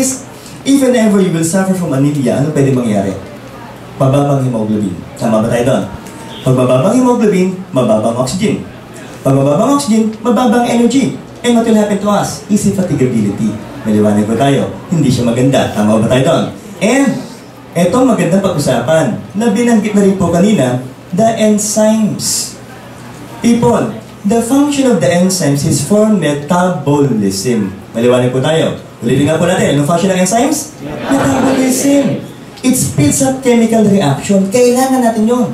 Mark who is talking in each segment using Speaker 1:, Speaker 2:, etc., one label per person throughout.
Speaker 1: this, if and ever you will suffer from anemia, ano pwede mangyari? Mababang hemoglobin. Tama ba tayo doon? Pag mababang hemoglobin, mababang oxygen. Pag mababang oxygen, mababang energy. And what will happen to us? Easy fatigability. Maliwanag ba tayo? Hindi siya maganda. Tama ba tayo doon? And, etong magandang pag-usapan na binanggit na rin po kanina, the enzymes. People, the function of the enzymes is for metabolism. Maliwanag po tayo. Ulitin nga po natin. Anong function ng enzymes? Metabolism. It speeds up chemical reaction. Kailangan natin yun.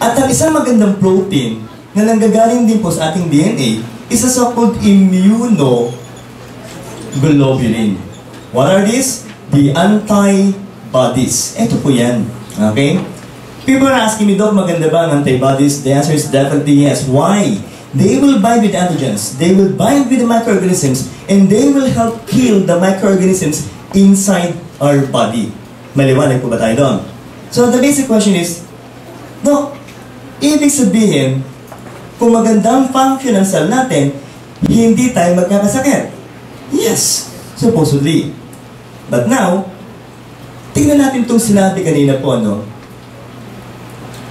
Speaker 1: At ang isang magandang protein na nanggagaling din po sa ating DNA is a so-called immunoglobulin. What are these? The antibodies. Ito po yan. Okay? People are asking me, Doc, maganda ba ang antibodies? The answer is definitely yes. Why? They will bind with antigens. They will bind with the microorganisms and they will help kill the microorganisms inside our body. Maliwanag po ba tayo doon? So the basic question is, Doc, ibig sabihin, kung magandang function ng cell natin, hindi tayo magkakasakit. Yes, supposedly. But now, tingnan natin itong sinabi kanina po, no?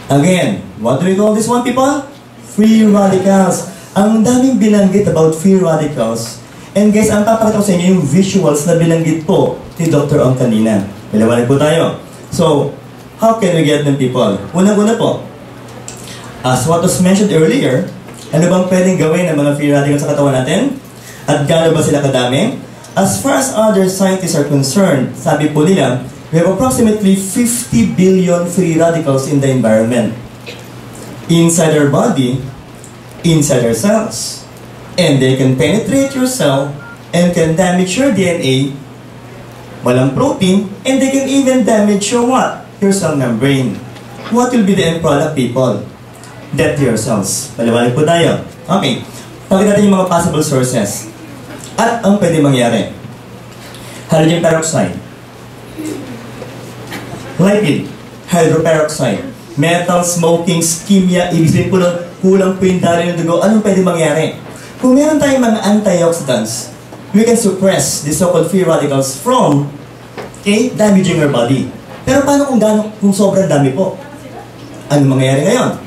Speaker 1: Again, what do we call this one, people? Free radicals. Ang daming binanggit about free radicals. And guys, ang papakita ko sa inyo yung visuals na binanggit po ni Dr. Ong kanina. Maliwanag po tayo. So, how can we get them, people? Unang-una po, as what was mentioned earlier, ano bang pwedeng gawin ng mga free radicals sa katawan natin? At gaano ba sila kadami? As far as other scientists are concerned, sabi po nila, we have approximately 50 billion free radicals in the environment. Inside our body, inside our cells. And they can penetrate your cell and can damage your DNA, walang protein, and they can even damage your what? Your cell membrane. What will be the end product, people? Death to your cells. Maliwanag po tayo. Okay. Pakita natin yung mga possible sources. At ang pwede mangyari. Hydrogen peroxide. Lipid. Hydroperoxide. Metal, smoking, ischemia. Ibig sabihin po lang, kulang po yung daloy ng dugo. Anong pwede mangyari? Kung meron tayong mga antioxidants, we can suppress the so-called free radicals from damaging our body. Pero paano kung sobrang dami po? Ano mangyayari ngayon?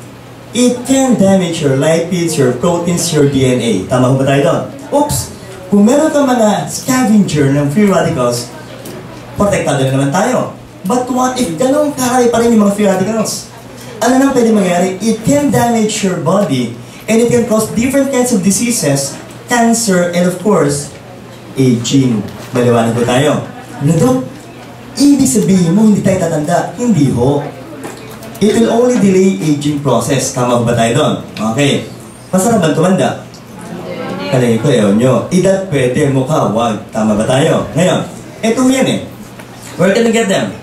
Speaker 1: It can damage your lipids, your proteins, your DNA. Tama ba tayo doon? Oops! Kung meron kang mga scavenger ng free radicals, protektado na naman tayo. But what if ganun karami pa rin yung mga free radicals? Ano nang pwede mangyari? It can damage your body and it can cause different kinds of diseases, cancer, and of course, aging. Maliwanag po tayo. Ano doon? Ibig sabihin mo, hindi tayo tatanda. Hindi ho. It will only delay aging process. Tama ba tayo doon? Okay. Masarap ba tumanda? Kalagay ko, ewan nyo. Edad pwede, mukha, wag. Tama ba tayo? Ngayon, eto yan eh. Where can we get them?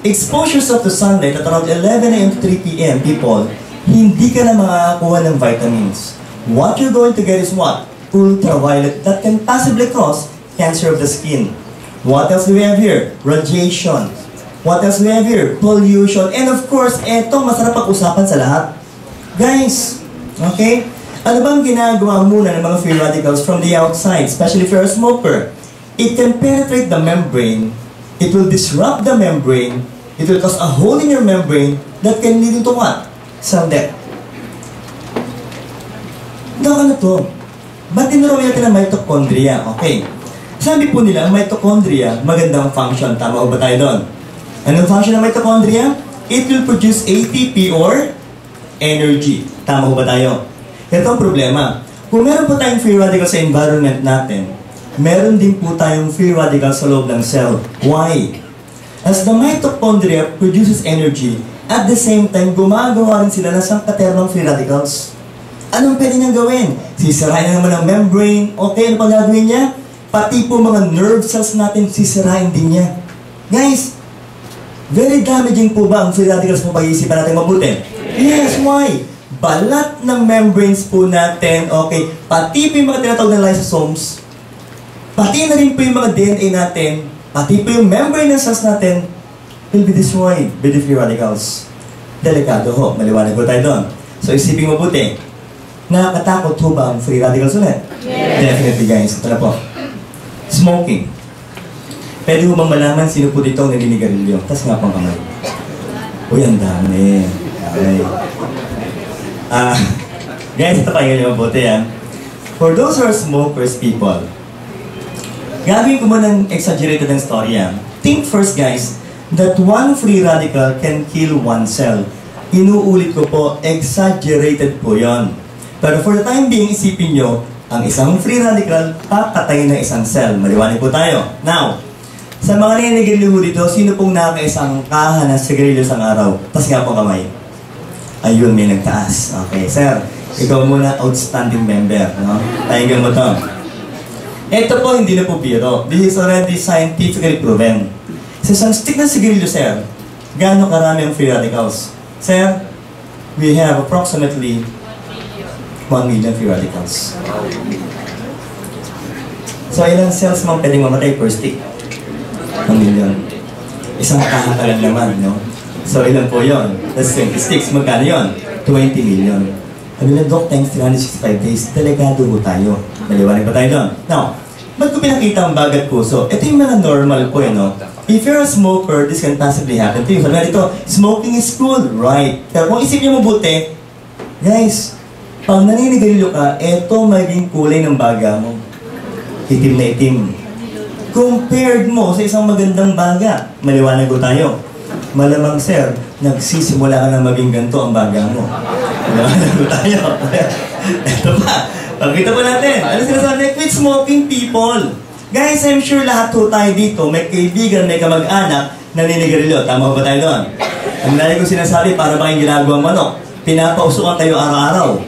Speaker 1: Exposures of the sunlight at around 11 a.m. to 3 p.m. people, hindi ka na makakakuha ng vitamins. What you're going to get is what? Ultraviolet that can possibly cause cancer of the skin. What else do we have here? Radiation. What else do we have here? Pollution. And of course, eto masarap pag-usapan sa lahat. Guys, okay? Ano bang ginagawa muna ng mga free radicals from the outside, especially if you're a smoker? It can penetrate the membrane. It will disrupt the membrane. It will cause a hole in your membrane that can lead into what? Cell death. Ano to? Ba't tinuro natin ang mitochondria? Okay. Sabi po nila, ang mitochondria, magandang function. Tama ba tayo doon? Anong function ng mitochondria? It will produce ATP or energy. Tama ba tayo? Ito ang problema. Kung meron po tayong free radicals sa environment natin, meron din po tayong free radicals sa loob ng cell. Why? As the mitochondria produces energy, at the same time, gumagawa rin sila ng sangkatermang free radicals. Anong pwede niyang gawin? Sisirain na naman ang membrane. Okay, ano pa gagawin niya? Pati po mga nerve cells natin, sisirain din niya. Guys, very damaging po ba ang free radicals kung pag-iisipan natin mabuti? Yes, why? Balat ng membranes po natin, okay, pati po yung mga tinatawag na lysosomes, pati na rin po yung mga DNA natin, pati po yung membrane ng cells natin, will be destroyed by the free radicals. Delikado ho, maliwanag po tayo doon. So isipin mabuti, nakakatakot ho ba ang free radicals ulit? Yes. Definitely guys, ito na po. Smoking. Pwede mo bang malaman sino po dito ang naninigarilyo? Tas nga pang kamay. Uy, ang dami. Okay. Guys, ito pa yung mabuti yan. For those who are smokers, people, gagawin ko mo ng exaggerated ang story yan. Think first, guys, that one free radical can kill one cell. Inuulit ko po, exaggerated po yon. Pero for the time being, isipin nyo, ang isang free radical, papatayin ng isang cell. Maliwanag po tayo. Now, sa mga naninigarilyo dito, sino pong nakakaisang kaha ng sigarilyo sa araw? Tas nga po kamay. Ayun, may nagtaas. Okay, sir. Ikaw muna, outstanding member. No? Pahingan mo to. Ito po, hindi na po biro. This is already scientifically proven. Sa isang stick ng sigarilyo, sir, gaano karami ang free radicals? Sir, we have approximately 1 million free radicals. So, ilang cells mo pwedeng mamatay per stick? 1 million. Isang kaha ka lang naman, no? So, ilan po yun? That's 20 sticks. Magkano yun? 20 million. Sabi na, Doc, times 365 days, delikado po tayo. Maliwanag pa tayo doon. Now, ba't ko pinakita ang bagat puso? Ito yung mga normal po, no? If you're a smoker, this can possibly happen to you. Sabi na dito, smoking is cool, right? Pero kung isip niyo mabuti, guys, pag naninigarilyo ka, eto maging kulay ng baga mo. Itim na itim. Compared mo sa isang magandang baga, maliwanag po tayo. Malamang, sir, nagsisimula ka na maging ganito ang baga mo. Maliwanag po tayo. Ito pa. Pagkita po natin. Ano sinasabi? Quit smoking, people. Guys, I'm sure lahat po tayo dito, may kaibigan, may kamag-anak, naninigarilyo. Tama ba tayo doon? Ang lagi ko sinasabi, para ba kayong ginagawang manok? Pinapausukan kayo araw-araw.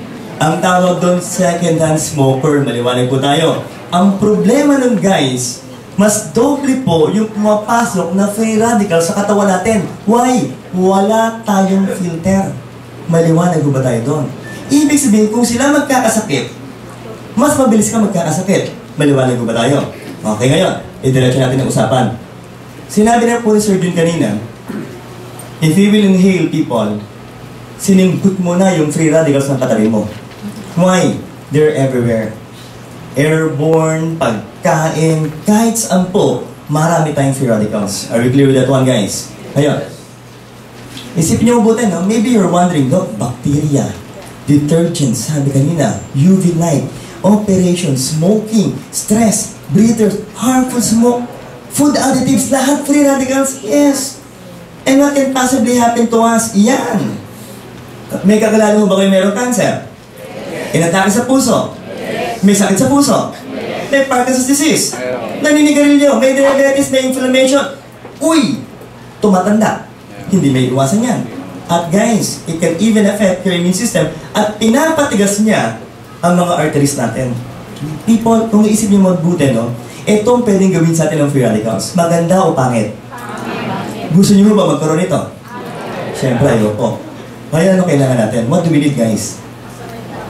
Speaker 1: Ang tawag doon, second-hand smoker. Maliwanag po tayo. Ang problema nun, guys, mas doble po yung pumapasok na free radical sa katawan natin. Why? Wala tayong filter. Maliwanag ba tayo doon? Ibig sabihin, kung sila magkakasakit, mas mabilis ka magkakasakit. Maliwanag ba tayo? Okay, ngayon, idiretso natin ang usapan. Sinabi na po ni Sir Jun kanina, if you will inhale, people, siningkut mo na yung free radicals ng katabi mo. Why? They're everywhere. Airborne, pagkain, kahit saan po, marami tayong free radicals. Are we clear with that one, guys? Ayun. Isipin niyo mabuti, no? Maybe you're wondering, Doc, bacteria, detergents, sabi kanina, UV light, operation, smoking, stress, breathers, harmful smoke, food additives, lahat free radicals? Yes. And what can possibly happen to us? Yan. May kakalala mo ba kayo mayroong cancer? Inatake sa puso? May sakit sa puso? May Parkinson's disease? Naninigarilyo? May diabetes? May inflammation? Uy! Tumatanda. Hindi may iwasan yan. At guys, it can even affect your immune system at pinapatigas niya ang mga arteries natin. People, kung iisip niyo magbuti, no? Itong pwedeng gawin sa atin ng free radicals. Maganda o pangit? Gusto niyo ba magkaroon nito? Siyempre, ayoko. Kaya ano kailangan natin? What do we need, guys?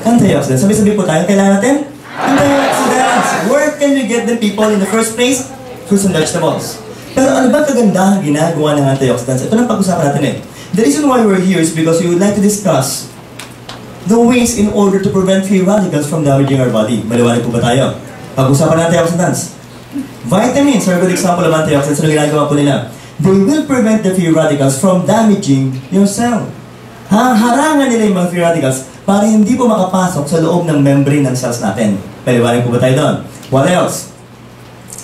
Speaker 1: Antioxidants. Sabi-sabi po tayo, kailangan natin? Antioxidants! Where can we get them, people, in the first place? Fruits and vegetables. Pero ano ba kagandahan ginagawa ng antioxidants? Ito lang pag-usapan natin eh. The reason why we're here is because we would like to discuss the ways in order to prevent free radicals from damaging our body. Maliwanag po ba tayo? Pag-usapan ng antioxidants. Vitamins are a good example of antioxidants. Ano ginagawa po nila? They will prevent the free radicals from damaging your cell. Harangan nila yung mga free radicals para hindi po makapasok sa loob ng membrane ng cells natin. Maliwanag po ba tayo doon? What else?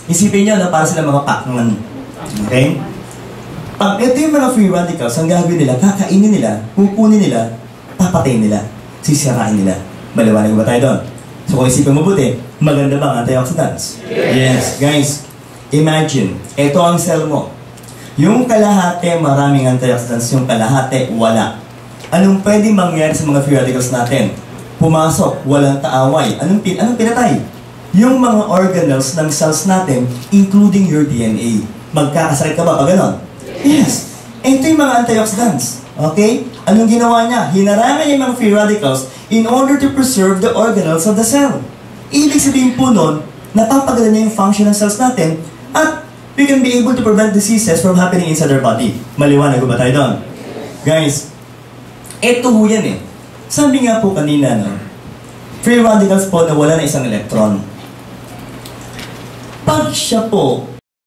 Speaker 1: Isipin nyo na para sila makapakman. Okay? Pag ito yung mga free radicals, ang gagawin nila, kakainin nila, pupunin nila, papatayin nila, sisirain nila. Maliwanag ba tayo doon? So kung isipin mabuti, maganda ba ang antioxidants? Yes. Guys, imagine, ito ang cell mo. Yung kalahati, maraming antioxidants. Yung kalahati, wala. Anong pwedeng mangyari sa mga free radicals natin? Pumasok, walang kaaway. Anong pinatay? Yung mga organelles ng cells natin, including your DNA. Magkakasakit ka ba pag ganon? Yes. Ito yung mga antioxidants. Okay? Anong ginawa niya? Hinarangan niya yung mga free radicals in order to preserve the organelles of the cell. Ibig sabihin po nun, napapaganda niya yung function ng cells natin at we can be able to prevent diseases from happening inside our body. Maliwanag ba tayo doon? Guys, eto ho yan eh. Sabi nga po kanina, no? Free radicals po na wala na isang electron. Pag siya po